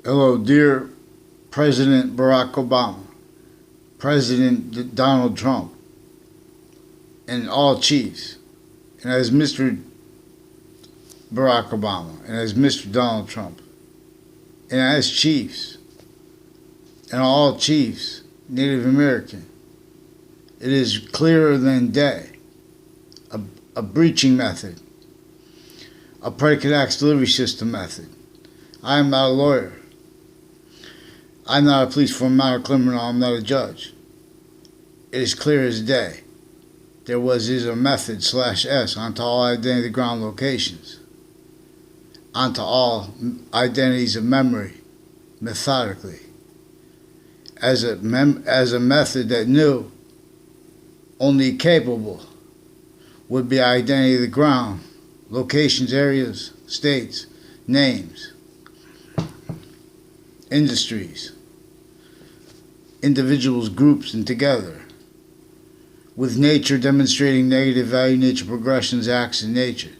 Hello, dear President Barack Obama, President Donald Trump, and all chiefs, and as Mr. Barack Obama, and as Mr. Donald Trump, and as chiefs, and all chiefs, Native American, it is clearer than day, a breaching method, a predicate acts delivery system method. I am not a lawyer. I'm not a police force, I'm not a criminal, I'm not a judge. It is clear as day. There is a method /S onto all identity ground locations, onto all identities of memory, methodically, as a method that knew only capable would be identity of the ground, locations, areas, states, names, industries, individuals, groups, and together, with nature demonstrating negative value, nature progressions, acts, and nature,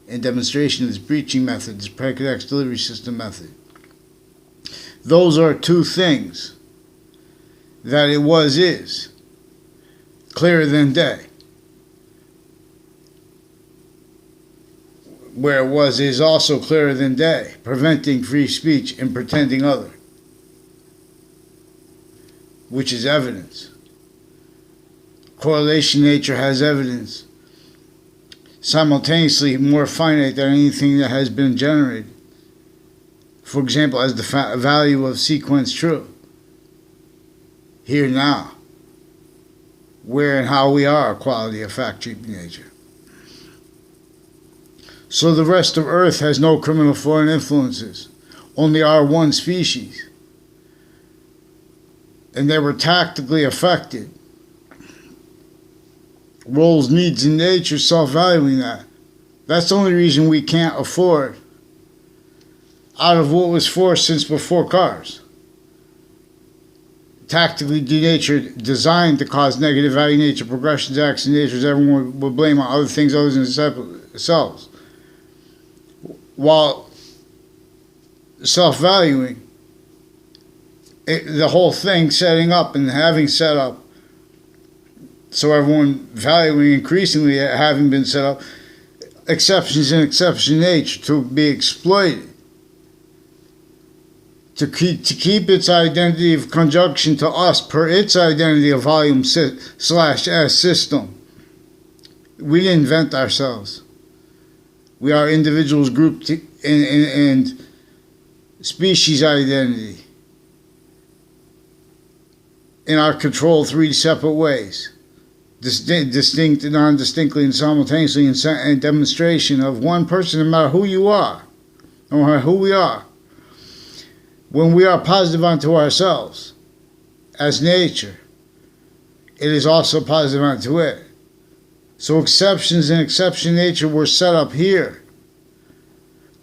and demonstration of this breaching method, this predicate acts delivery system method. Those are two things that is clearer than day. Where it was is also clearer than day, preventing free speech and pretending other, which is evidence. Correlation nature has evidence, simultaneously more finite than anything that has been generated. For example, as the value of sequence true. Here now, where and how we are quality of fact treatment nature. So the rest of Earth has no criminal foreign influences, only our one species. And they were tactically affected. Roles, needs, and nature, self-valuing that. That's the only reason we can't afford out of what was forced since before cars. Tactically denatured, designed to cause negative value, nature, progressions, acts, and natures everyone will blame on other things other than themselves. While self-valuing, the whole thing setting up and having set up, so everyone valuing increasingly having been set up, exceptions in exception nature to be exploited, to keep its identity of conjunction to us per its identity of volume /S system. We didn't invent ourselves. We are individuals grouped and species identity in our control three separate ways. Distinct, non-distinctly, and simultaneously in demonstration of one person, no matter who you are, no matter who we are. When we are positive unto ourselves, as nature, it is also positive unto it. So exceptions in exception nature were set up here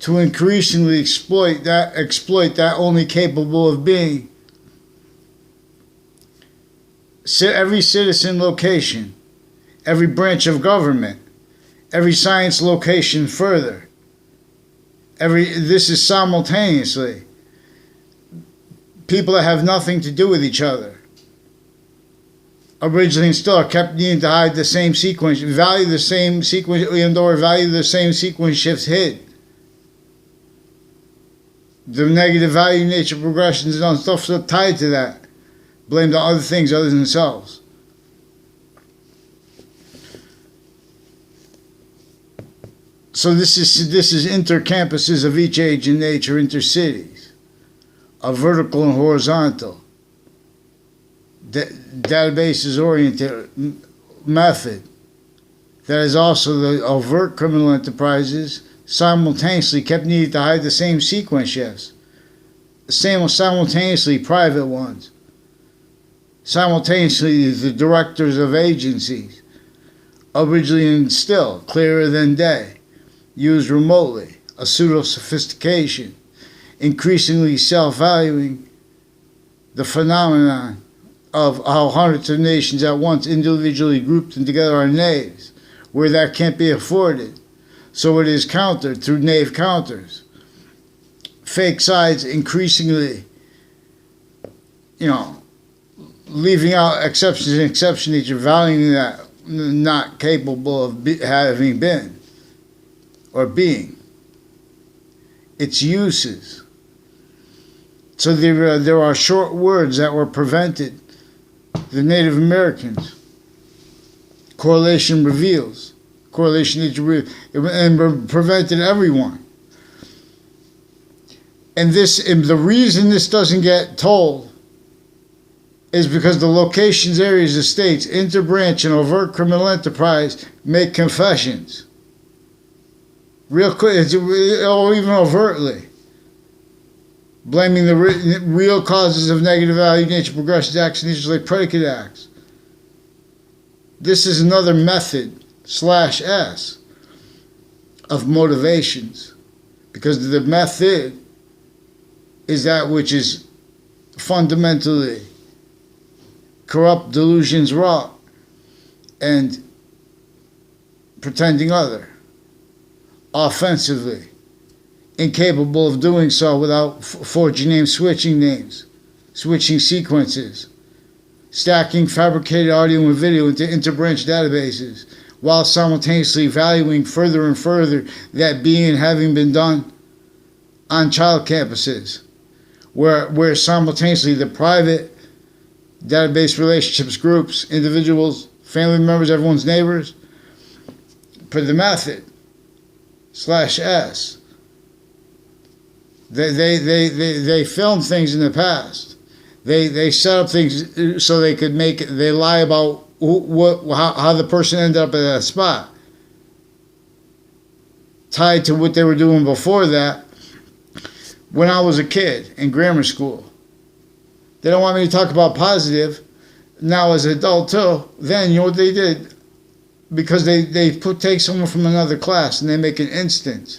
to increasingly exploit that only capable of being. Every citizen location, every branch of government, every science location further. This is simultaneously. People that have nothing to do with each other. Originally and still are kept needing to hide the same sequence, value the same sequence, or value the same sequence shifts hid. The negative value, nature, progressions, and stuff tied to that. Blamed on other things other than themselves. So this is inter-campuses of each age and nature, inter-cities, a vertical and horizontal, databases-oriented method that is also the overt criminal enterprises simultaneously kept needing to hide the same sequence shifts, simultaneously private ones. Simultaneously, the directors of agencies, originally and still clearer than day, used remotely, a pseudo-sophistication, increasingly self-valuing the phenomenon of how hundreds of nations at once individually grouped and together are knaves, where that can't be afforded. So it is countered through knave counters, fake sides increasingly, leaving out exceptions and exception nature, valuing that not capable of having been or being. Its uses. So there are short words that were prevented. The Native Americans. Correlation reveals. Correlation and prevented everyone. And the reason this doesn't get told is because the locations, areas, estates, interbranch, and overt criminal enterprise make confessions. Real quick, or even overtly. Blaming the real causes of negative allegation, progressive acts, and issues like predicate acts. This is another method, /S, of motivations. Because the method is that which is fundamentally corrupt, delusions wrought, and pretending other, offensively, incapable of doing so without forging names, switching sequences, stacking fabricated audio and video into interbranch databases, while simultaneously valuing further and further that being and having been done on child campuses, where simultaneously the private database relationships, groups, individuals, family members, everyone's neighbors, for the method, /S. They filmed things in the past. They set up things so they could they lie about how the person ended up at that spot. Tied to what they were doing before that. When I was a kid in grammar school, they don't want me to talk about positive. Now as an adult too, then you know what they did? Because they take someone from another class and they make an instance.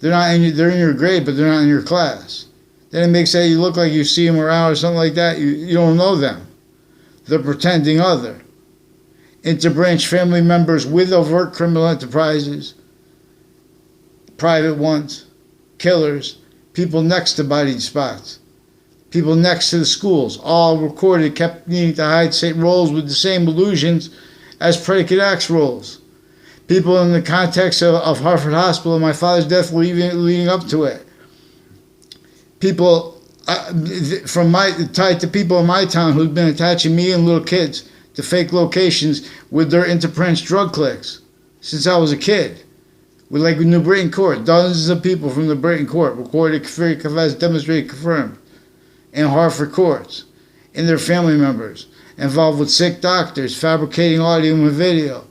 They're in your grade, but they're not in your class. Then it makes that you look like you see them around or something like that. You don't know them. They're pretending other. Interbranch family members with overt criminal enterprises, private ones, killers, people next to bodied spots, people next to the schools, all recorded, kept needing to hide same roles with the same illusions as predicate acts roles. People in the context of Hartford Hospital and my father's death leading up to it. People tied to people in my town who'd been attaching me and little kids to fake locations with their interbranch drug cliques since I was a kid. With New Britain Court, dozens of people from the Britain Court recorded, confessed, demonstrated, confirmed in Hartford courts, and their family members involved with sick doctors, fabricating audio and video,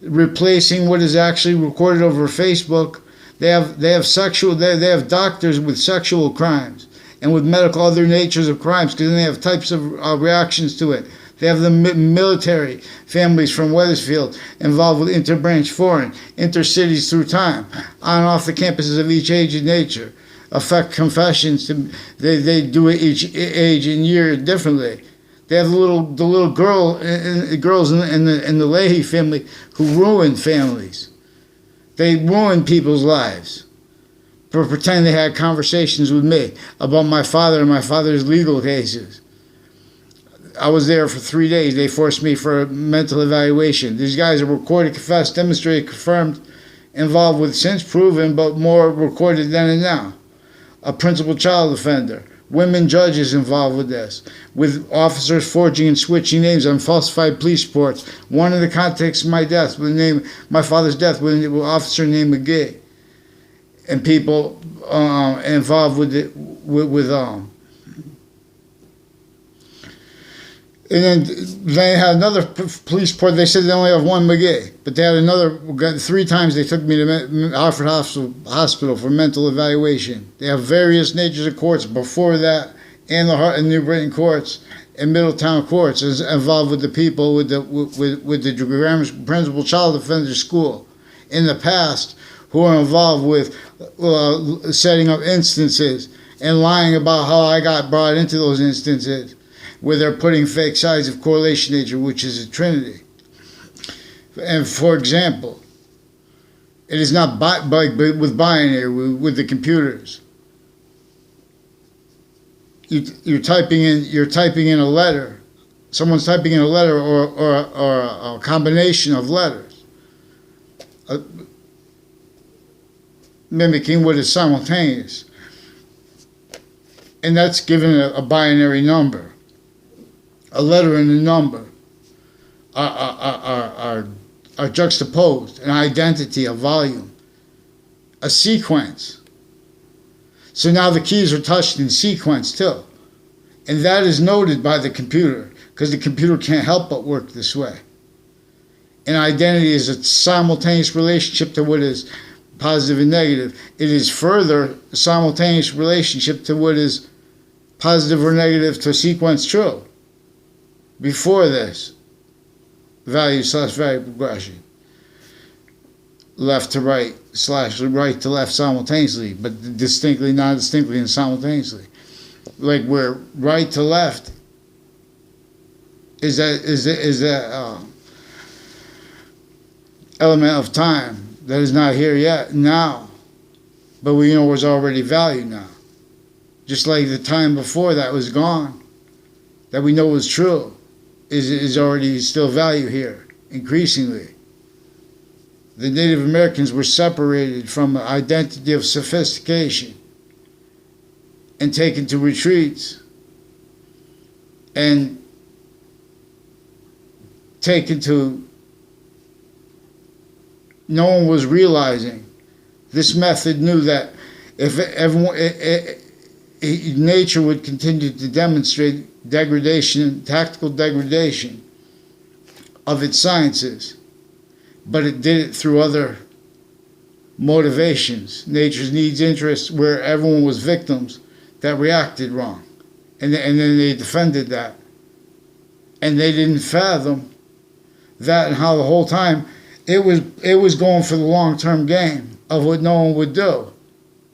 replacing what is actually recorded over Facebook. They have doctors with sexual crimes and with medical other natures of crimes, because then they have types of reactions to it. They have the military families from Wethersfield involved with interbranch foreign, intercities through time, on and off the campuses of each age and nature. Affect confessions. They do it each age and year differently. They have the little girls in the Leahy family who ruined families. They ruined people's lives for pretending they had conversations with me about my father and my father's legal cases. I was there for 3 days. They forced me for a mental evaluation. These guys are recorded, confessed, demonstrated, confirmed, involved with since proven, but more recorded then and now. A principal child offender. Women judges involved with this, with officers forging and switching names on falsified police reports. One in the context of my death, my father's death, with an officer named McGee, and people involved with it, and then they had another police report. They said they only have one McGee, but they had another. 3 times they took me to Hartford Hospital for mental evaluation. They have various natures of courts before that, and the New Britain courts and Middletown courts is involved with the people with the principal child offender school in the past, who are involved with setting up instances and lying about how I got brought into those instances, where they're putting fake sides of correlation nature, which is a trinity. And for example, it is not with binary, with the computers. you're typing in a letter. Someone's typing in a letter or a combination of letters, mimicking what is simultaneous, and that's given a binary number. A letter and a number are juxtaposed, an identity, a volume, a sequence. So now the keys are touched in sequence too. And that is noted by the computer, because the computer can't help but work this way. And identity is a simultaneous relationship to what is positive and negative. It is further a simultaneous relationship to what is positive or negative to sequence true. Before this, value slash value progression. Left to right slash right to left simultaneously, but distinctly, non-distinctly, and simultaneously. Like where right to left is that element of time that is not here yet now, but we know was already value now. Just like the time before that was gone, that we know was true, is already still value here, increasingly. The Native Americans were separated from an identity of sophistication and taken to retreats and taken to, no one was realizing. This method knew that if everyone, nature would continue to demonstrate degradation, tactical degradation of its sciences, but it did it through other motivations, nature's needs, interests, where everyone was victims that reacted wrong. And then they defended that. And they didn't fathom that and how the whole time it was going for the long-term game of what no one would do.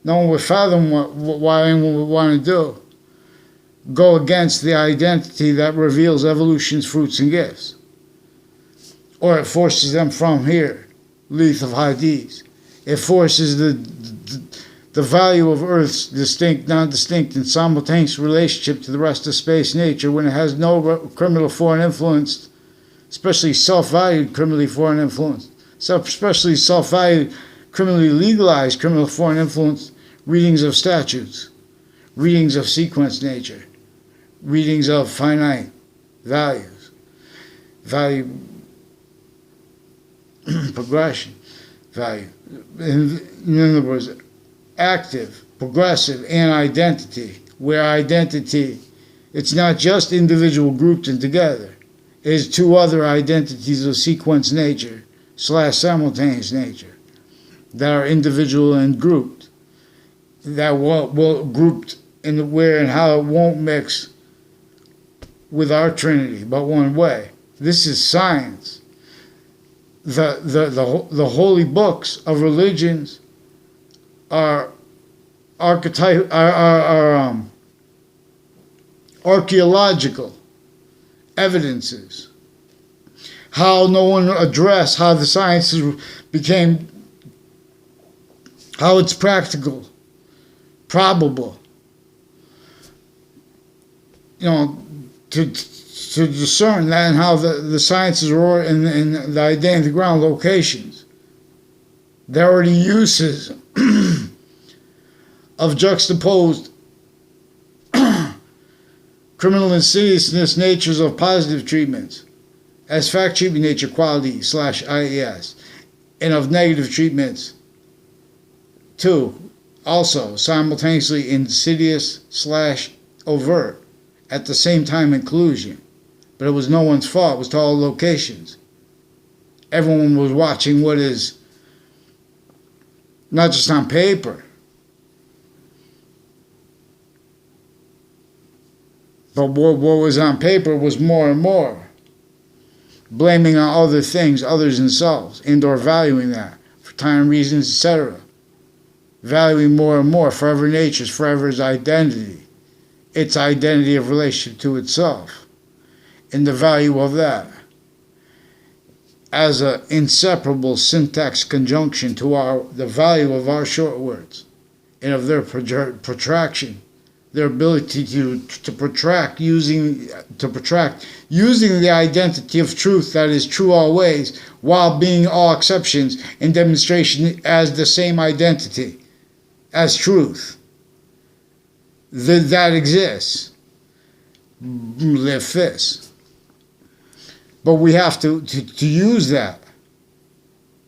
No one would fathom what anyone would want to do. Go against the identity that reveals evolution's fruits and gifts. Or it forces them from here, Leith of Hadith. It forces the value of Earth's distinct, non-distinct, and simultaneous relationship to the rest of space nature when it has no criminal foreign influence, especially self-valued criminally foreign influence, especially self-valued, criminally legalized criminal foreign influence, readings of statutes, readings of sequence nature, readings of finite values, value progression, value. In other words, active, progressive, and identity, where identity, it's not just individual grouped and together. It is two other identities of sequence nature / simultaneous nature that are individual and grouped, that will grouped in where and how it won't mix with our Trinity, but one way. This is science. The holy books of religions are archaeological evidences. How no one addressed how the sciences became, how it's practical, probable, to discern that and how the sciences are in the identity ground locations. There are already uses of juxtaposed criminal insidiousness natures of positive treatments as fact treatment nature quality / IES, and of negative treatments too, also simultaneously insidious / overt, at the same time inclusion. But it was no one's fault. It was to all locations. Everyone was watching what is not just on paper, but what was on paper was more and more. Blaming on other things, others themselves, and or valuing that for time, reasons, etc. Valuing more and more forever nature's forever's identity. Its identity of relationship to itself. And the value of that as an inseparable syntax conjunction to the value of our short words and of their protraction, their ability to protract using the identity of truth that is true always, while being all exceptions in demonstration as the same identity as truth that exists. Le fils. But we have to use that.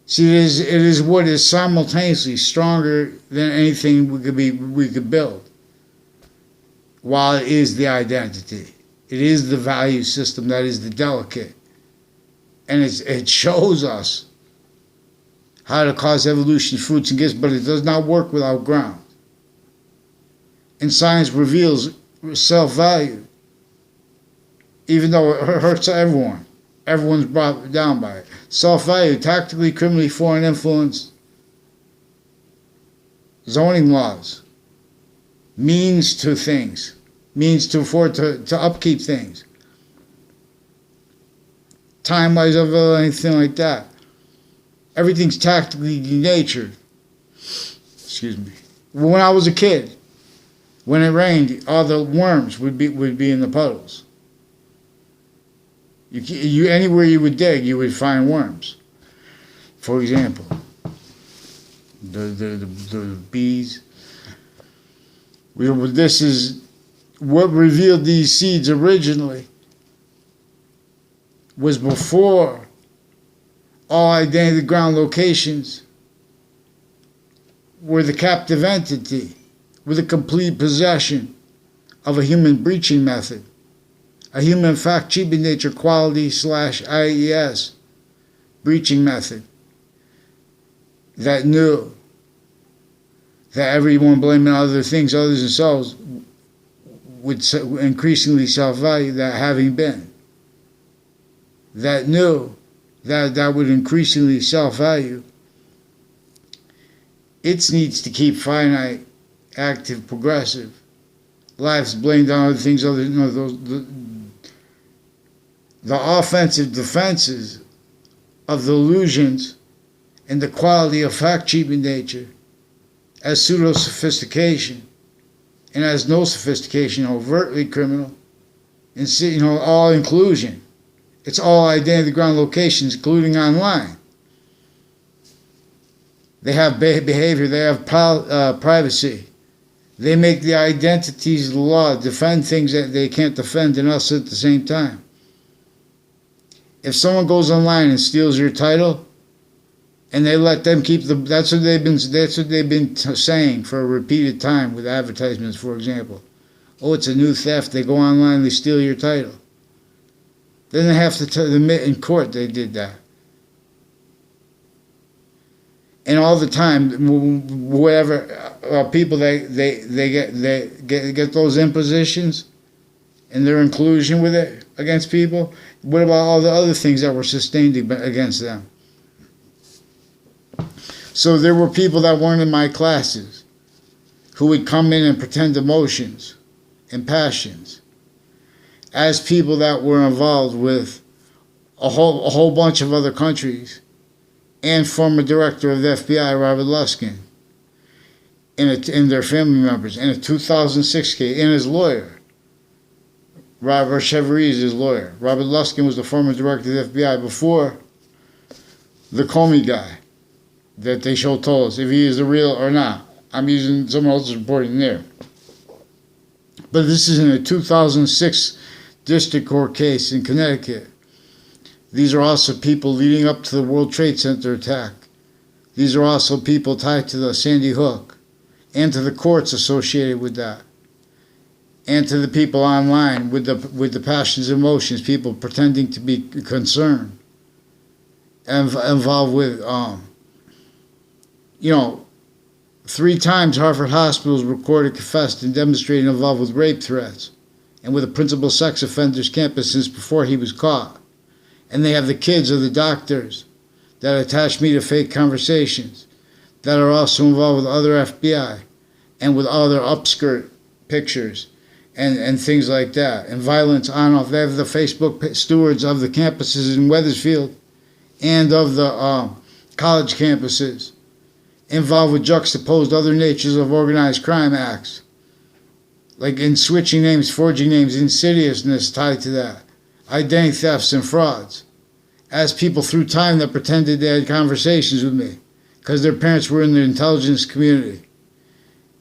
See, it is what is simultaneously stronger than anything we could build. While it is the identity, it is the value system that is the delicate, and it shows us how to cause evolution, fruits and gifts, but it does not work without ground. And science reveals self-value, even though it hurts everyone. Everyone's brought down by it. Self-value, tactically, criminally, foreign influence, zoning laws, means to things, means to afford to upkeep things, time-wise of anything like that. Everything's tactically denatured. Excuse me. When I was a kid, when it rained, all the worms would be in the puddles. You anywhere you would dig, you would find worms. For example, the bees. This is what revealed these seeds originally. Was before all identity ground locations were the captive entity with a complete possession of a human breaching method. A human fact cheaping nature quality / IES breaching method that knew that everyone blaming other things other than themselves would increasingly self-value that having been. That knew that would increasingly self-value its needs to keep finite, active, progressive lives blamed on other things other than the offensive defenses of the illusions and the quality of fact-cheaping nature as pseudo-sophistication and as no sophistication, overtly criminal, and all inclusion. It's all identity ground locations, including online. They have behavior, they have privacy. They make the identities the law, defend things that they can't defend in us at the same time. If someone goes online and steals your title, and they let them keep that's what they've been saying for a repeated time with advertisements, for example. Oh, it's a new theft. They go online and they steal your title. Then they have to admit in court they did that. And all the time, whatever people they get those impositions and their inclusion with it against people. What about all the other things that were sustained against them? So there were people that weren't in my classes who would come in and pretend emotions and passions as people that were involved with a whole bunch of other countries and former director of the FBI, Robert Luskin, and their family members in a 2006 case, and his lawyer. Robert Chevrier is his lawyer. Robert Luskin was the former director of the FBI before the Comey guy that they told us if he is the real or not. I'm using someone else's reporting there. But this is in a 2006 district court case in Connecticut. These are also people leading up to the World Trade Center attack. These are also people tied to the Sandy Hook and to the courts associated with that. And to the people online with the passions and emotions, people pretending to be concerned and involved with, 3 times Harvard hospitals recorded, confessed, and demonstrated involved with rape threats and with a principal sex offender's campus since before he was caught. And they have the kids of the doctors that attach me to fake conversations that are also involved with other FBI and with other upskirt pictures and things like that, and violence on off. They have the Facebook stewards of the campuses in Wethersfield and of the college campuses involved with juxtaposed other natures of organized crime acts like in switching names, forging names, insidiousness tied to that, identity thefts and frauds. As people through time that pretended they had conversations with me because their parents were in the intelligence community,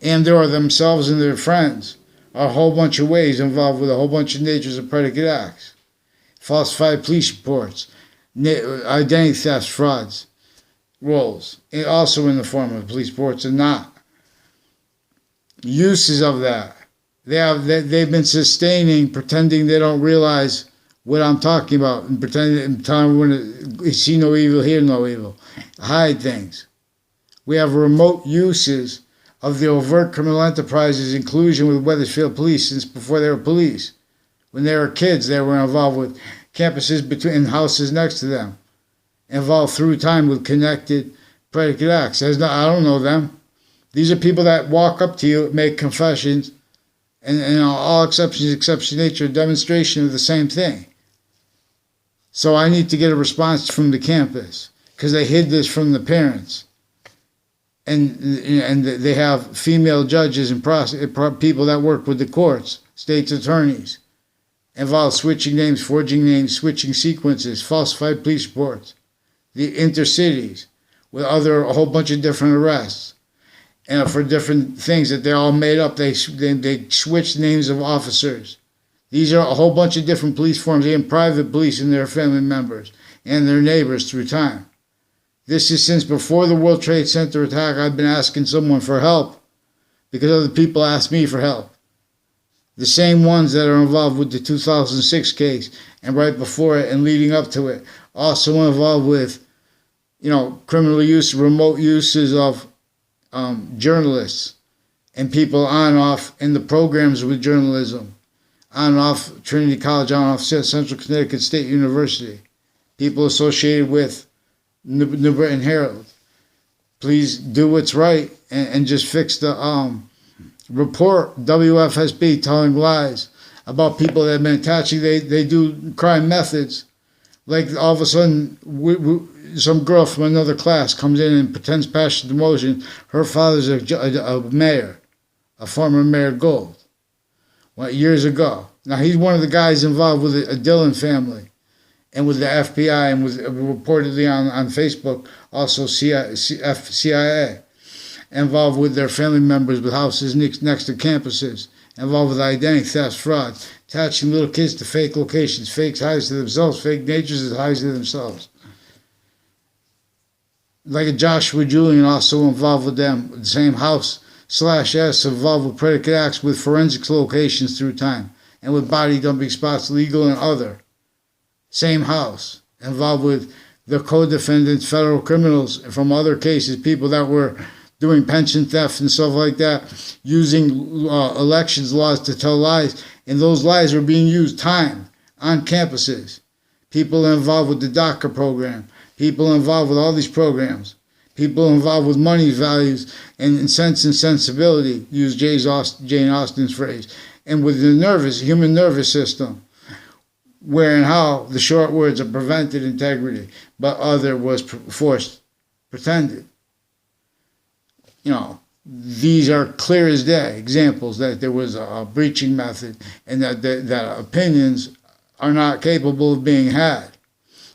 and there are themselves and their friends, are a whole bunch of ways involved with a whole bunch of natures of predicate acts, falsified police reports, identity thefts, frauds, roles, and also in the form of police reports and not. Uses of that. They've been sustaining, pretending they don't realize what I'm talking about, and pretending and telling when you see no evil, hear no evil. Hide things. We have remote uses of the overt criminal enterprise's inclusion with Wethersfield Police since before they were police. When they were kids, they were involved with campuses between houses next to them, involved through time with connected predicate acts. I don't know them. These are people that walk up to you, make confessions, and all exceptions, exception nature, demonstration of the same thing. So I need to get a response from the campus because they hid this from the parents. And they have female judges and people that work with the courts, state's attorneys, involved switching names, forging names, switching sequences, falsified police reports, the intercities, with a whole bunch of different arrests, and for different things that they're all made up. They switched names of officers. These are a whole bunch of different police forms and private police and their family members and their neighbors through time. This is since before the World Trade Center attack. I've been asking someone for help because other people asked me for help. The same ones that are involved with the 2006 case and right before it and leading up to it, also involved with, criminal use, remote uses of journalists and people on and off in the programs with journalism, on and off Trinity College, on and off Central Connecticut State University, people associated with New Britain Herald. Please do what's right and just fix the report WFSB telling lies about people that have been attaching. They do crime methods. Like all of a sudden, some girl from another class comes in and pretends passion demotion. Her father's a mayor, a former Mayor Gold, years ago. Now he's one of the guys involved with a Dillon family and with the FBI, and was reportedly on Facebook, also CIA, involved with their family members with houses next to campuses, involved with identity theft, fraud, attaching little kids to fake locations, fake ties to themselves, fake natures as ties to themselves. Like a Joshua Julian also involved with them, the same house/S involved with predicate acts with forensics locations through time, and with body dumping spots, legal and other. Same house, involved with the co-defendants, federal criminals from other cases, people that were doing pension theft and stuff like that, using elections laws to tell lies, and those lies were being used time on campuses. People involved with the DACA program, people involved with all these programs, people involved with money values and sense and sensibility, use Jane Austen's phrase, and with the human nervous system, where and how the short words are prevented integrity, but other was forced, pretended. These are clear as day examples that there was a breaching method and that opinions are not capable of being had.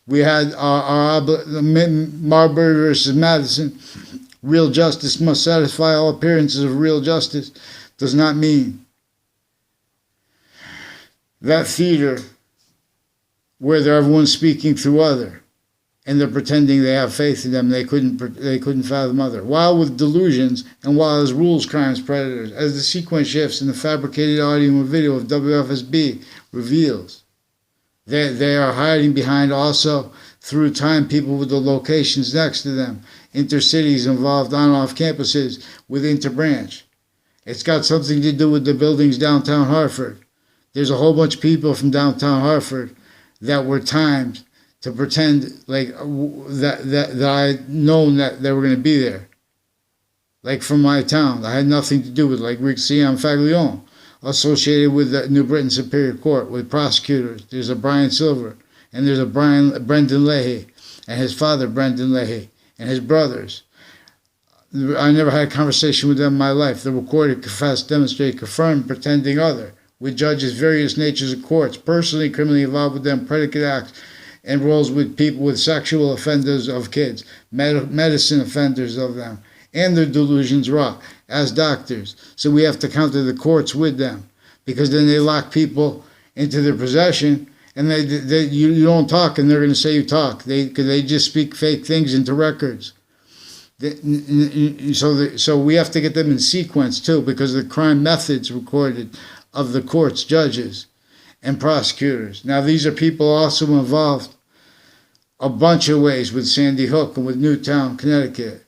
We had Marbury versus Madison. Real justice must satisfy all appearances of real justice does not mean that theater where everyone's speaking through other, and they're pretending they have faith in them. They couldn't fathom other. While with delusions and while as rules, crimes, predators, as the sequence shifts in the fabricated audio and video of WFSB reveals, they are hiding behind also through time people with the locations next to them, intercities involved on and off campuses with interbranch. It's got something to do with the buildings downtown Hartford. There's a whole bunch of people from downtown Hartford that were timed to pretend like that I'd known that they were going to be there. Like from my town. I had nothing to do with, like Rick Faglione, associated with the New Britain Superior Court, with prosecutors. There's a Brian Silver, and there's a Brendan Leahy, and his father, Brendan Leahy, and his brothers. I never had a conversation with them in my life. The recorded, confessed, demonstrated, confirmed, pretending other. With judges, various natures of courts, personally, criminally involved with them, predicate acts, and roles with people with sexual offenders of kids, medicine offenders of them, and their delusions wrought as doctors. So we have to counter the courts with them, because then they lock people into their possession, and you don't talk, and they're going to say you talk. Because they just speak fake things into records. So we have to get them in sequence too, because of the crime methods recorded of the courts, judges, and prosecutors. Now these are people also involved a bunch of ways with Sandy Hook and with Newtown, Connecticut,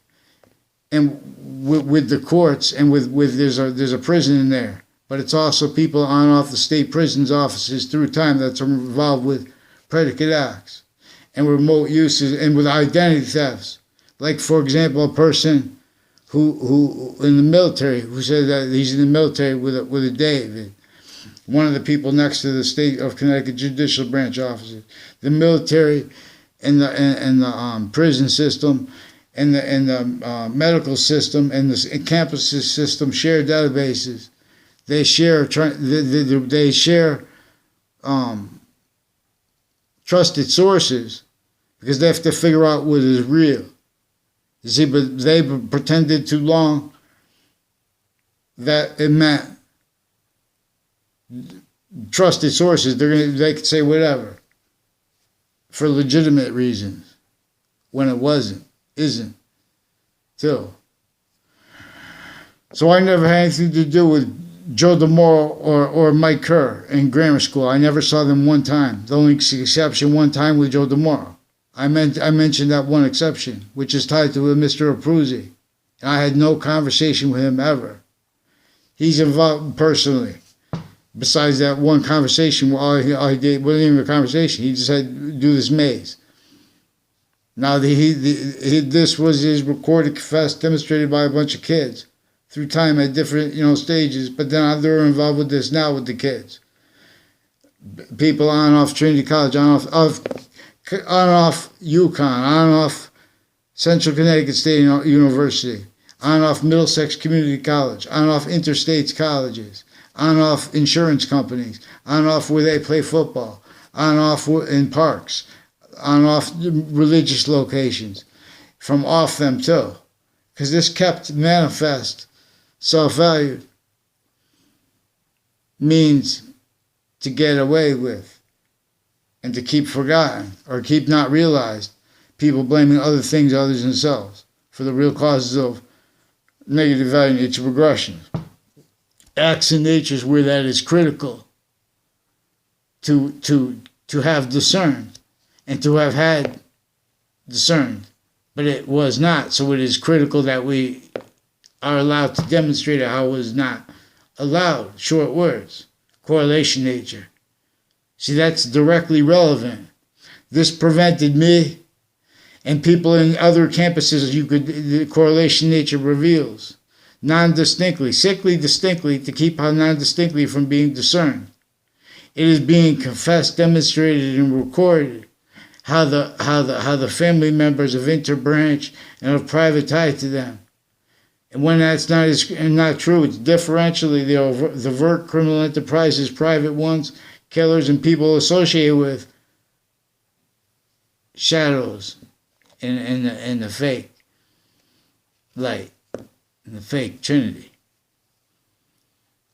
and with the courts, and with there's a prison in there, but it's also people on off the state prisons offices through time that's involved with predicate acts and remote uses and with identity thefts. Like, for example, a person who in the military, who said that he's in the military with a David, one of the people next to the state of Connecticut judicial branch officers. The military and the prison system and the medical system and the campus system share databases. They share trusted sources, because they have to figure out what is real. You see, but they pretended too long that it meant trusted sources. They could say whatever for legitimate reasons when it isn't too. So I never had anything to do with Joe DeMoro or Mike Kerr in grammar school. I never saw them one time. The only exception one time with Joe DeMoro. I mentioned that one exception, which is tied to Mr. Abruzzi. And I had no conversation with him ever. He's involved personally. Besides that one conversation, all he did wasn't even a conversation. He just had do this maze. Now this was his recorded, confessed, demonstrated by a bunch of kids through time at different stages. But then they're involved with this now with the kids. People on and off Trinity College, on and off UConn, on and off Central Connecticut State University, on and off Middlesex Community College, on and off interstates colleges, on and off insurance companies, on and off where they play football, on and off in parks, on and off religious locations, from off them too. Because this kept manifest self-value means to get away with and to keep forgotten or keep not realized, people blaming other things other than themselves for the real causes of negative value nature regression. Acts in natures where that is critical to have discerned and to have had discerned, but it was not. So it is critical that we are allowed to demonstrate how it was not allowed. Short words, correlation nature. See, that's directly relevant. This prevented me and people in other campuses, the correlation nature reveals non-distinctly, sickly distinctly, to keep how non-distinctly from being discerned. It is being confessed, demonstrated, and recorded how the family members of interbranch and of private tie to them. And when that's not true, it's differentially the overt criminal enterprises, private ones, killers, and people associated with shadows and the fake light and the fake trinity,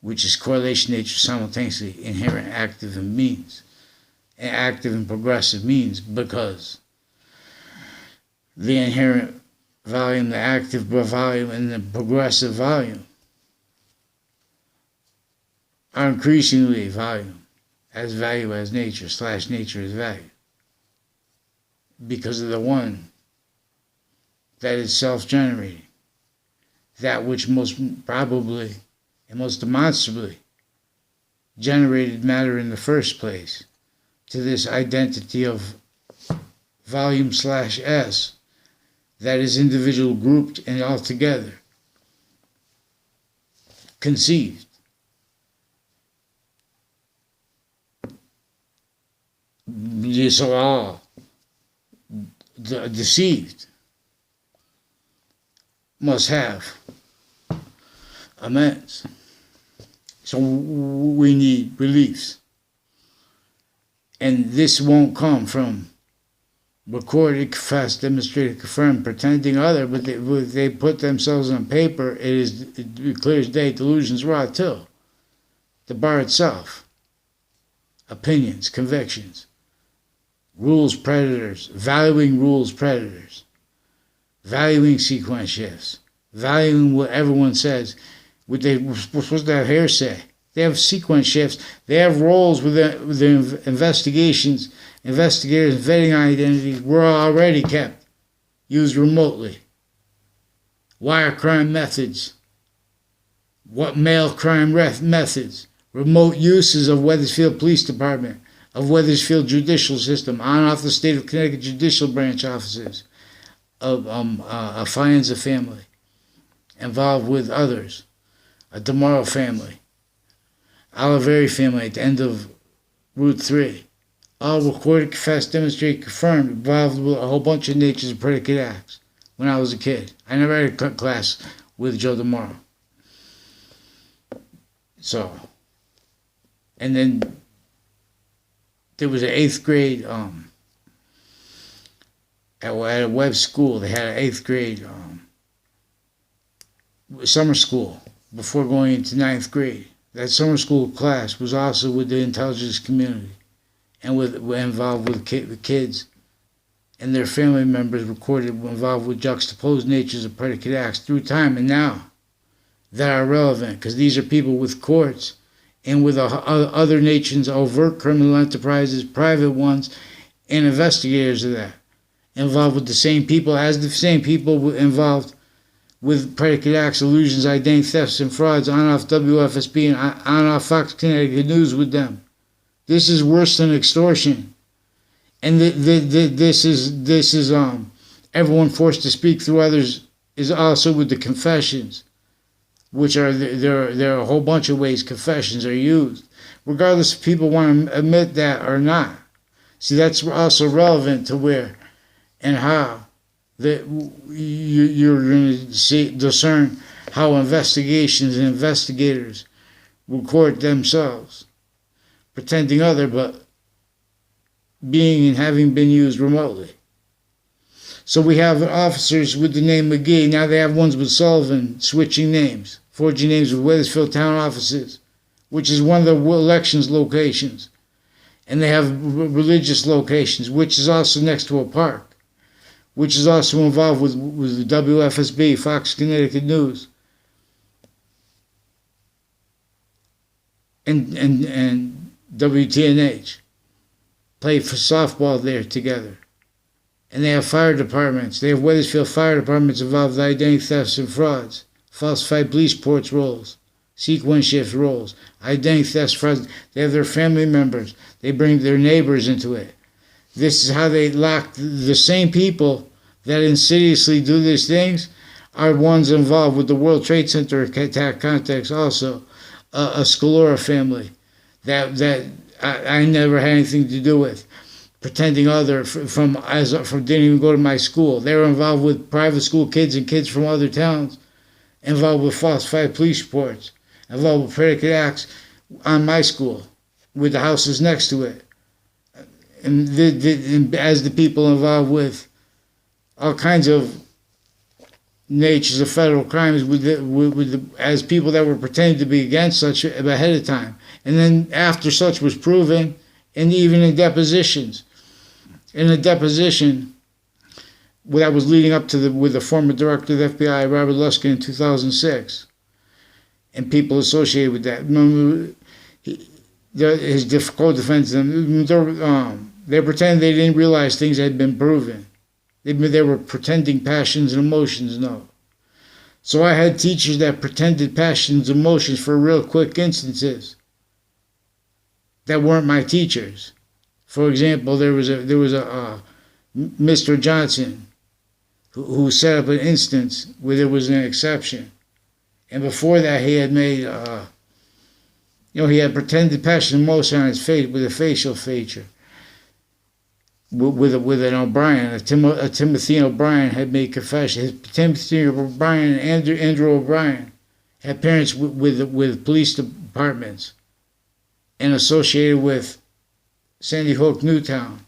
which is correlation nature simultaneously inherent, active, and progressive means, because the inherent volume, the active volume, and the progressive volume are increasingly volume as value as nature / nature as value, because of the one that is self-generating, that which most probably and most demonstrably generated matter in the first place, to this identity of volume / S that is individual, grouped, and altogether conceived. So all deceived must have amends. So we need reliefs. And this won't come from recorded, confessed, demonstrated, confirmed, pretending other, but they put themselves on paper. It clear as day, delusions raw too. The bar itself. Opinions, convictions, rules predators, valuing rules predators, valuing sequence shifts, valuing what everyone says. We're supposed to have hearsay. They have sequence shifts. They have roles with their investigations. Investigators vetting identities were already kept, used remotely. Wire crime methods. What mail crime methods. Remote uses of Wethersfield Police Department, of Wethersfield Judicial System, on off the state of Connecticut Judicial Branch offices, of a Fianza family, involved with others, a DeMauro family, Oliveri family at the end of Route 3, all recorded, confessed, demonstrated, confirmed, involved with a whole bunch of natures of predicate acts when I was a kid. I never had a class with Joe DeMauro. So, and then there was an 8th grade, at a Webb school, they had an 8th grade summer school before going into 9th grade. That summer school class was also with the intelligence community and involved with kids and their family members recorded involved with juxtaposed natures of predicate acts through time and now that are relevant, because these are people with courts and with other nations' overt criminal enterprises, private ones, and investigators of that, involved with the same people as the same people involved with predicate acts, illusions, identity thefts, and frauds on off WFSB and on off Fox Connecticut News with them. This is worse than extortion, and this is everyone forced to speak through others is also with the confessions, which are there are a whole bunch of ways confessions are used, regardless if people want to admit that or not. See, that's also relevant to where and how that you're going to discern how investigations and investigators record themselves, pretending other, but being and having been used remotely. So we have officers with the name McGee. Now they have ones with Sullivan switching names, forging names with Wethersfield town offices, which is one of the elections locations. And they have religious locations, which is also next to a park, which is also involved with the WFSB, Fox Connecticut News, and WTNH. Play for softball there together. And they have fire departments. They have Wethersfield fire departments involved with identity thefts and frauds, falsified police reports roles, sequence shift roles, identity thefts, frauds. They have their family members. They bring their neighbors into it. This is how they lock the same people that insidiously do these things are ones involved with the World Trade Center attack context also, a Scalora family that I never had anything to do with, pretending other from didn't even go to my school. They were involved with private school kids and kids from other towns, involved with falsified police reports, involved with predicate acts on my school, with the houses next to it, and as the people involved with all kinds of natures of federal crimes as people that were pretending to be against such ahead of time. And then after such was proven, and even in depositions. In a deposition that was leading up to with the former director of the FBI, Robert Luskin, in 2006, and people associated with that. Remember, his co-defendants, they pretended they didn't realize things had been proven. They were pretending passions and emotions, no. So I had teachers that pretended passions and emotions for real quick instances that weren't my teachers. For example, there was a Mr. Johnson who set up an instance where there was an exception, and before that he had made he had pretended passion and emotion on his face with a facial feature. with an O'Brien. A Timothy O'Brien had made confession. Timothy O'Brien and Andrew O'Brien had parents with police departments and associated with Sandy Hook, Newtown,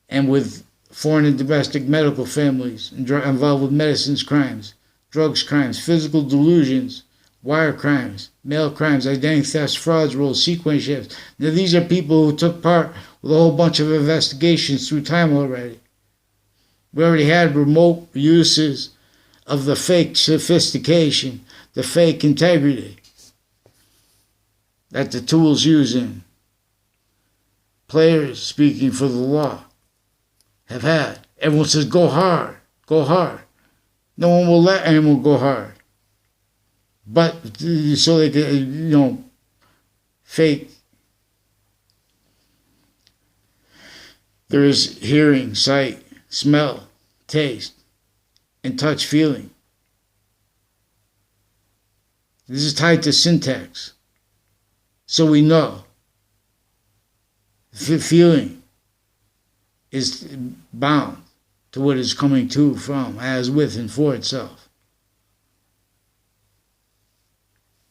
and with foreign and domestic medical families involved with medicines crimes, drugs crimes, physical delusions, wire crimes, mail crimes, identity thefts, frauds, roles, sequence shifts. Now these are people who took part with a whole bunch of investigations through time already. We already had remote uses of the fake sophistication, the fake integrity that the tools using. Players speaking for the law have had. Everyone says, go hard, go hard. No one will let anyone go hard. But so they can, fake. There is hearing, sight, smell, taste, and touch feeling. This is tied to syntax. So we know. Feeling is bound to what is coming to, from, as, with, and for itself.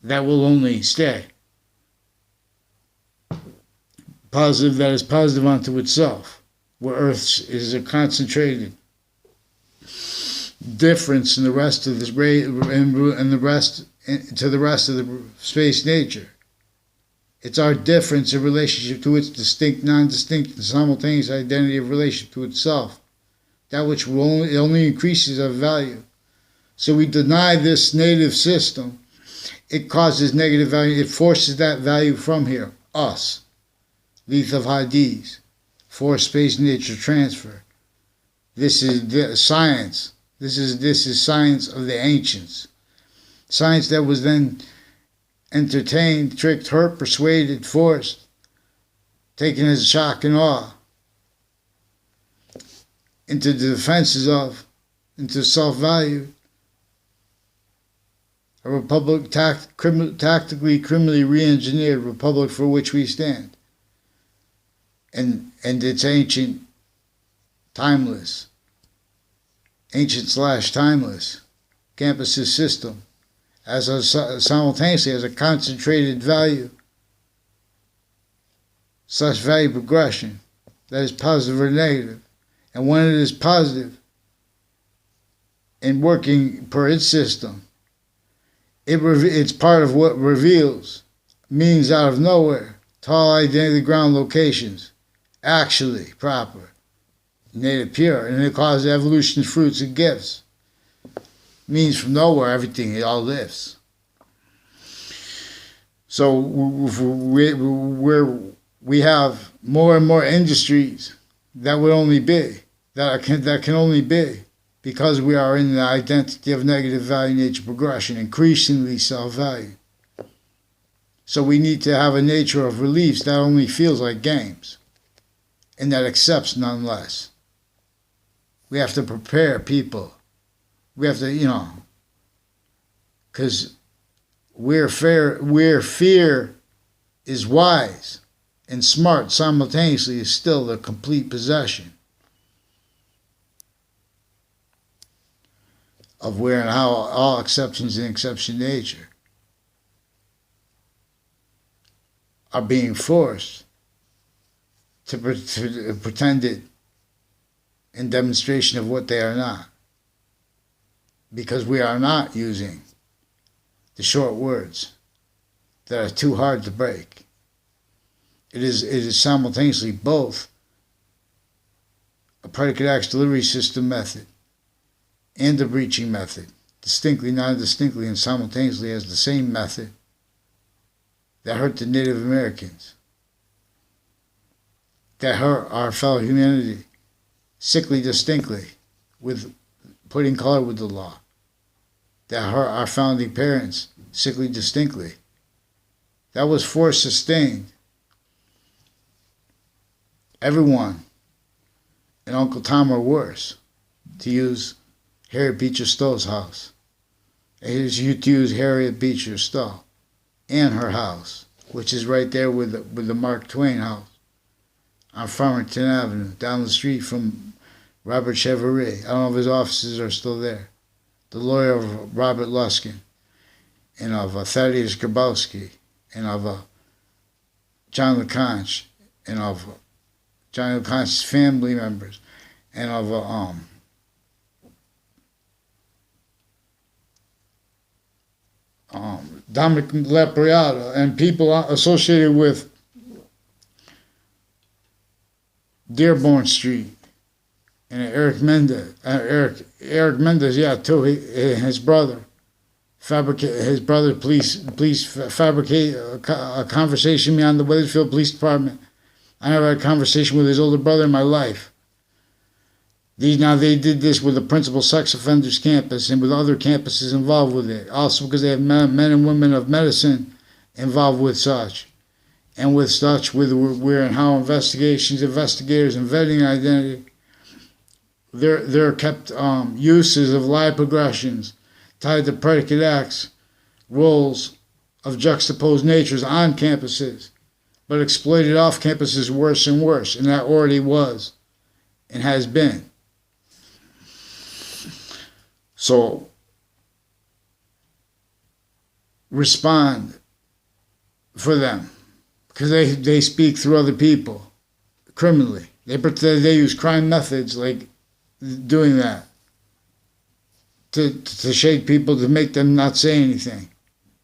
That will only stay. Positive, that is positive unto itself, where Earth is a concentrated difference in the rest of this and the rest to the rest of the space nature. It's our difference in relationship to its distinct, non-distinct, and simultaneous identity of relationship to itself. That which only increases our value. So we deny this native system. It causes negative value. It forces that value from here. Us. Leth of Hadith. Force space nature transfer. This is science. This is science of the ancients. Science that was then entertained, tricked, hurt, persuaded, forced, taken as shock and awe, into the defenses of, into self-value. A republic, tactically, criminally re-engineered republic for which we stand. And it's ancient, timeless, ancient/timeless campuses system. Simultaneously as a concentrated value, such value progression that is positive or negative. And when it is positive and working per its system, it's part of what reveals means out of nowhere, tall identity ground locations, actually proper, native pure, and it causes evolution's fruits and gifts. Means from nowhere, everything, it all lives. So we have more and more industries that would only be, that can only be, because we are in the identity of negative value nature progression, increasingly self-value. So we need to have a nature of reliefs that only feels like games, and that accepts none less. We have to prepare people. We have to, because where fear is wise and smart simultaneously is still the complete possession of where and how all exceptions in exception nature are being forced to pretend it in demonstration of what they are not. Because we are not using the short words that are too hard to break. It is simultaneously both a predicate acts delivery system method and a breaching method, distinctly, non-distinctly, and simultaneously as the same method that hurt the Native Americans, that hurt our fellow humanity, sickly distinctly, with putting color with the law, that hurt our founding parents, sickly distinctly. That was force sustained. Everyone and Uncle Tom are worse, to use Harriet Beecher Stowe's house. To use Harriet Beecher Stowe and her house, which is right there with the Mark Twain house, on Farmington Avenue, down the street from Robert Chevrolet. I don't know if his offices are still there. The lawyer of Robert Luskin, and of Thaddeus Grabowski, and of John LeConte, and of John LeConte's family members, and of Dominic Lepriata, and people associated with Dearborn Street, and Eric Mendez. Eric Mendez, yeah, too. His brother police fabricate a conversation with me on the Wethersfield Police Department. I never had a conversation with his older brother in my life. They did this with the principal sex offenders campus and with other campuses involved with it. Also because they have men and women of medicine involved with such. And with such, with where and how investigators, and vetting identity, there are kept uses of lie progressions tied to predicate acts, roles of juxtaposed natures on campuses, but exploited off campuses worse and worse, and that already was and has been. So, respond for them, because they speak through other people criminally. They use crime methods like doing that to shake people, to make them not say anything.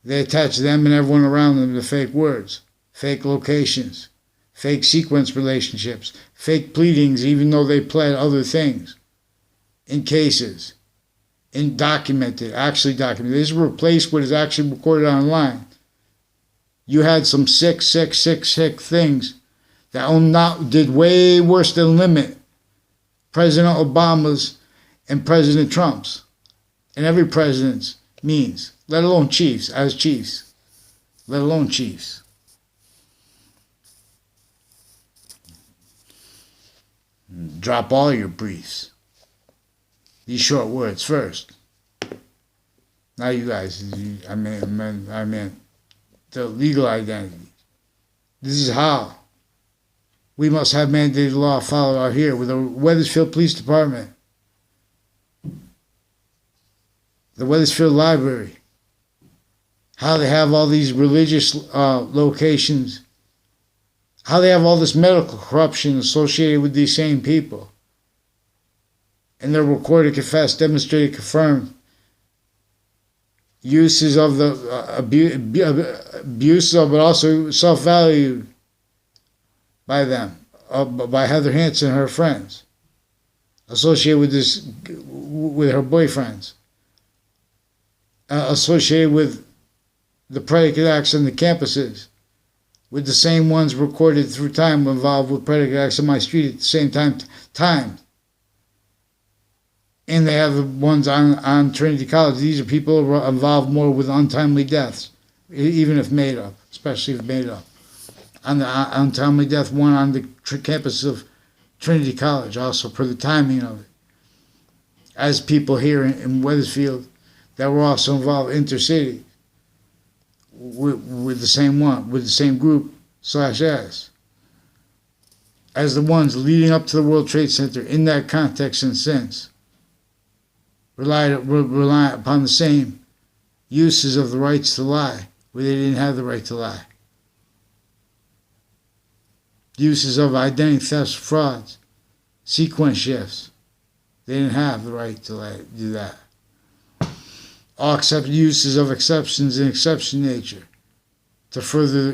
They attach them and everyone around them to fake words, fake locations, fake sequence relationships, fake pleadings, even though they pled other things in cases, actually documented. This replaced what is actually recorded online. You had some sick things that did way worse than limit President Obama's and President Trump's and every president's means, let alone chiefs, let alone chiefs. Drop all your briefs. These short words first. Now you guys, I mean, the legal identity. This is how we must have mandated law followed out here with the Wethersfield Police Department, the Wethersfield Library, how they have all these religious locations, how they have all this medical corruption associated with these same people. And they're recorded, confessed, demonstrated, confirmed uses of the abuse of, but also self-valued by them, by Heather Hansen and her friends, associated with her boyfriends, associated with the predicate acts on the campuses, with the same ones recorded through time involved with predicate acts on my street at the same time. And they have the ones on Trinity College. These are people involved more with untimely deaths, even if made up, especially if made up. On the untimely death one on the campus of Trinity College, also per the timing of it. As people here in Wethersfield that were also involved intercity with the same one, with the same group /S. As the ones leading up to the World Trade Center in that context and since. Rely upon the same uses of the rights to lie, where they didn't have the right to lie. Uses of identity thefts, frauds, sequence shifts. They didn't have the right to do that. All accepted uses of exceptions and exception nature to further,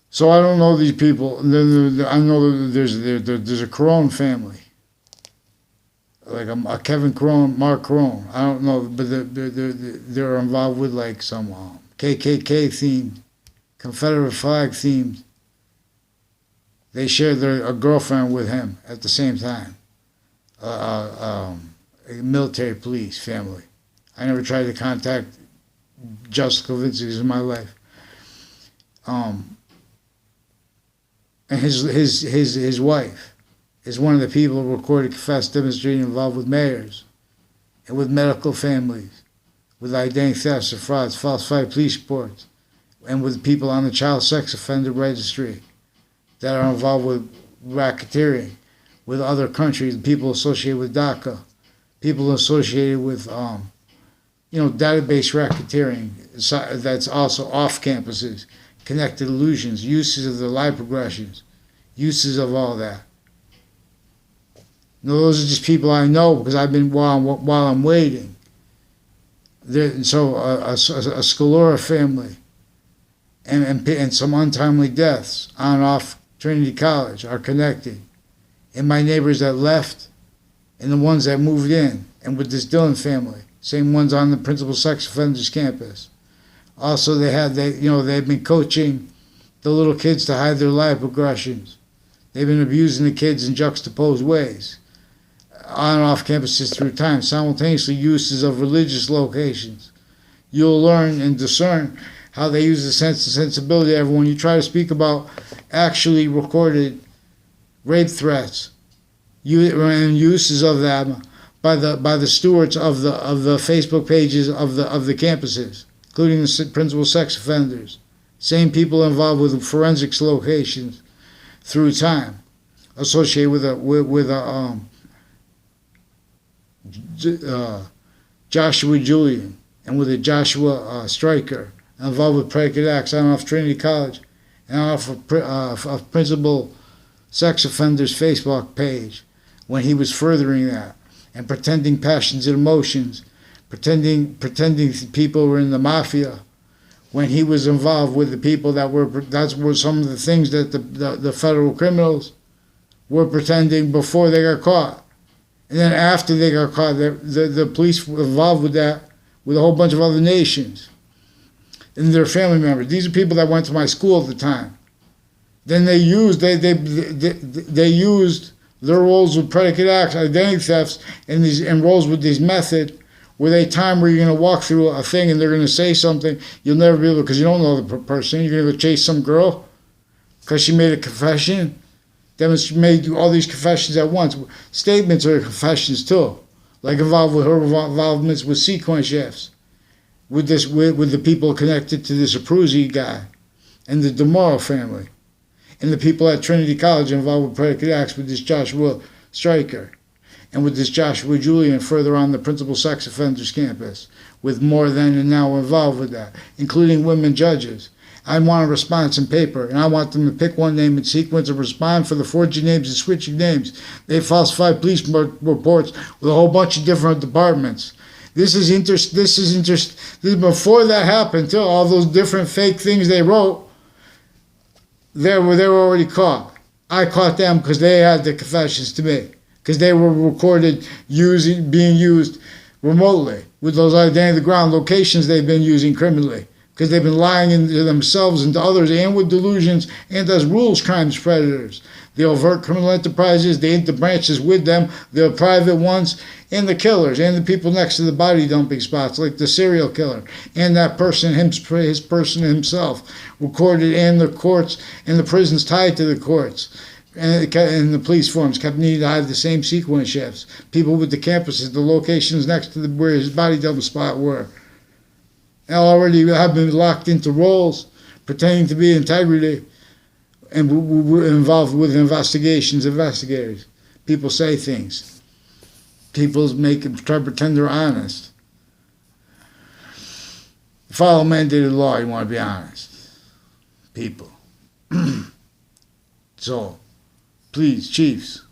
So I don't know these people. I know there's a Carone family. Like a Kevin Carone, Mark Carone. I don't know, but they're involved with like some KKK themed, Confederate flag themed. They shared a girlfriend with him at the same time. A military police family. I never tried to contact Jessica Vinces in my life. And his wife is one of the people recorded, confessed, demonstrated, involved with mayors and with medical families, with identity thefts and frauds, falsified police reports, and with people on the child sex offender registry, that are involved with racketeering with other countries, people associated with DACA, people associated with, database racketeering that's also off campuses, connected illusions, uses of the live progressions, uses of all that. Those are just people I know because I've been while I'm waiting. So a Scalora family and some untimely deaths on and off Trinity College are connected. And my neighbors that left and the ones that moved in, and with this Dillon family, same ones on the principal sex offenders campus. Also, they've been coaching the little kids to hide their life progressions. They've been abusing the kids in juxtaposed ways on and off campuses through time, simultaneously uses of religious locations. You'll learn and discern how they use the sense and sensibility of when you try to speak about actually recorded rape threats and uses of them by the stewards of the Facebook pages of the campuses, including the principal sex offenders, same people involved with forensics locations through time, associated with Joshua Julian and with a Joshua Stryker, involved with predicate acts on off Trinity College and off of principal sex offenders Facebook page when he was furthering that and pretending passions and emotions, pretending people were in the mafia when he was involved with the people that's were some of the things that the federal criminals were pretending before they got caught. And then after they got caught, the police were involved with that with a whole bunch of other nations and their family members. These are people that went to my school at the time. Then they used their roles with predicate acts, identity thefts, and roles with these method where they time where you're going to walk through a thing and they're going to say something you'll never be able, because you don't know the person. You're going to go chase some girl because she made a confession. Made all these confessions at once. Statements are confessions too, like involved with her involvements with sequence shifts, with the people connected to this Abruzzi guy, and the DeMauro family, and the people at Trinity College involved with predicate acts with this Joshua Stryker, and with this Joshua Julian further on the principal sex offenders campus, with more than and now involved with that, including women judges. I want a response in paper, and I want them to pick one name in sequence and respond for the forging names and switching names. They falsified police reports with a whole bunch of different departments. This is before that happened too. All those different fake things they wrote, they were already caught. I caught them because they had the confessions to me, because they were recorded being used remotely with those identity ground locations they've been using criminally, because they've been lying to themselves and to others, and with delusions, and as rules crimes predators. The overt criminal enterprises, the interbranches with them, the private ones, and the killers, and the people next to the body dumping spots, like the serial killer, and that person, his person himself, recorded in the courts, and the prisons tied to the courts. And the police forms kept needing to hide the same sequence shifts. People with the campuses, the locations next to where his body dumping spot were, already have been locked into roles, pretending to be integrity, and we're involved with investigators. People say things. People try to pretend they're honest. Follow mandated law, you want to be honest. People. So, please, chiefs,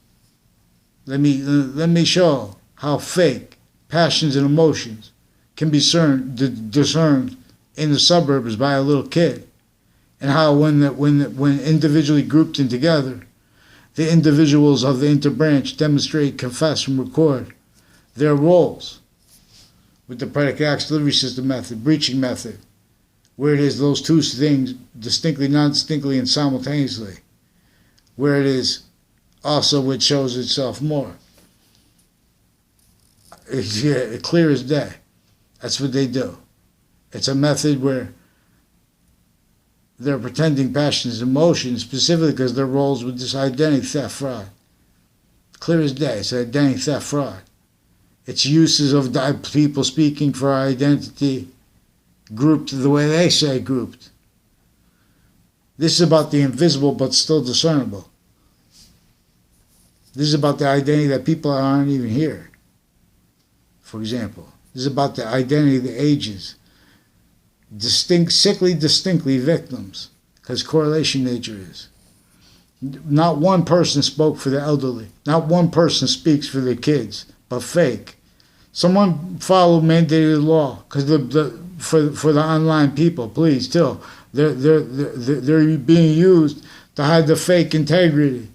let me show how fake passions and emotions can be discerned in the suburbs by a little kid, and how when individually grouped in together, the individuals of the interbranch demonstrate, confess, and record their roles with the predicate acts delivery system method, breaching method, where it is those two things distinctly, non-distinctly, and simultaneously, where it is also what shows itself more. It's clear as day. That's what they do. It's a method where they're pretending passions and emotions, specifically because their roles with this identity theft fraud. Clear as day, it's identity theft fraud. It's uses of people speaking for identity grouped the way they say grouped. This is about the invisible but still discernible. This is about the identity that people aren't even here. For example, this is about the identity of the ages. Distinctly victims, because correlation nature is. Not one person spoke for the elderly. Not one person speaks for the kids, but fake. Someone follow mandated law, because for the online people, please, too. They're being used to hide the fake integrity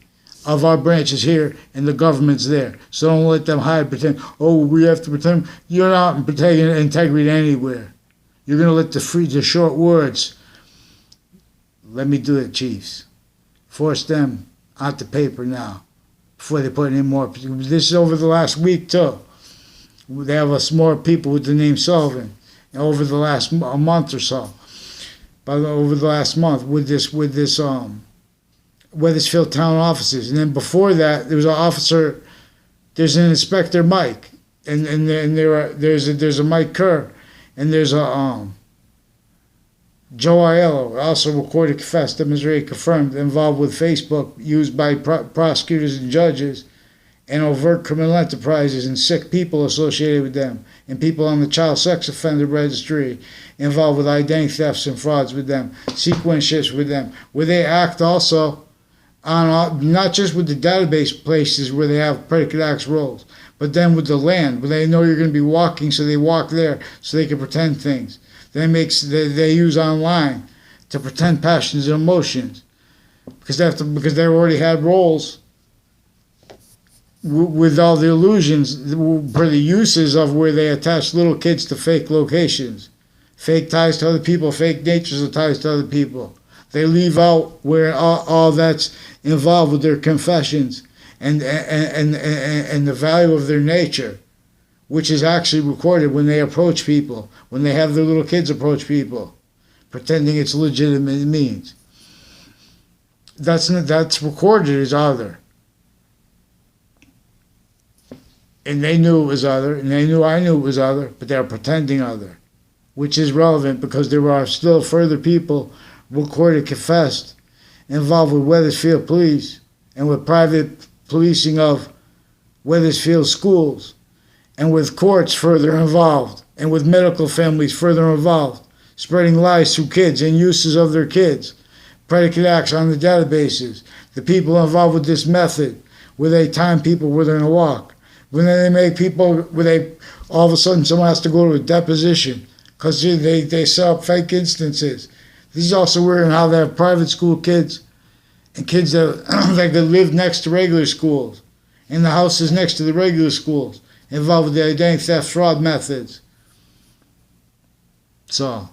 of our branches here and the government's there. So don't let them hide, pretend, oh, we have to pretend. You're not protecting integrity anywhere. You're going to let the short words, let me do it, chiefs. Force them onto paper now before they put any more. This is over the last week, too. They have us more people with the name Sullivan over the last month or so. Over the last month with this Wethersfield town offices. And then before that, there was an officer, there's an Inspector Mike, and there's a Mike Kerr, and there's a Joe Aiello, also recorded, confessed, demonstrated, confirmed, involved with Facebook, used by prosecutors and judges, and overt criminal enterprises and sick people associated with them, and people on the child sex offender registry involved with identity thefts and frauds with them, sequence shifts with them, where they act also on not just with the database places where they have predicate acts roles, but then with the land where they know you're going to be walking, so they walk there so they can pretend things. They use online to pretend passions and emotions because they already had roles with all the illusions for the uses of where they attach little kids to fake locations, fake ties to other people, fake natures of ties to other people. They leave out where all that's involved with their confessions and the value of their nature, which is actually recorded when they approach people, when they have their little kids approach people, pretending it's legitimate means. That's recorded as other. And they knew it was other, and they knew I knew it was other, but they were pretending other, which is relevant because there are still further people recorded, confessed, involved with Wethersfield Police and with private policing of Wethersfield schools, and with courts further involved, and with medical families further involved, spreading lies through kids and uses of their kids, predicate acts on the databases, the people involved with this method, where they time people where they're going to walk, when they make people, all of a sudden someone has to go to a deposition because they set up fake instances. This is also weird in how they have private school kids and kids that live next to regular schools, and the houses next to the regular schools, involved with the identity theft fraud methods. So,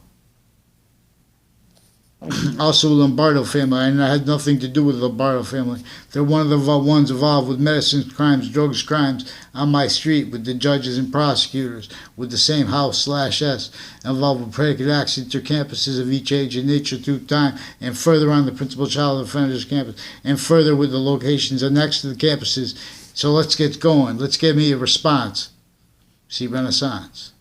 also Lombardo family, and I had nothing to do with the Lombardo family. They're one of the ones involved with medicine crimes, drugs crimes on my street with the judges and prosecutors with the same house/S, involved with predicate acts intercampuses of each age and nature through time, and further on the principal child offenders campus, and further with the locations next to the campuses. So let's get going. Let's give me a response. See Renaissance.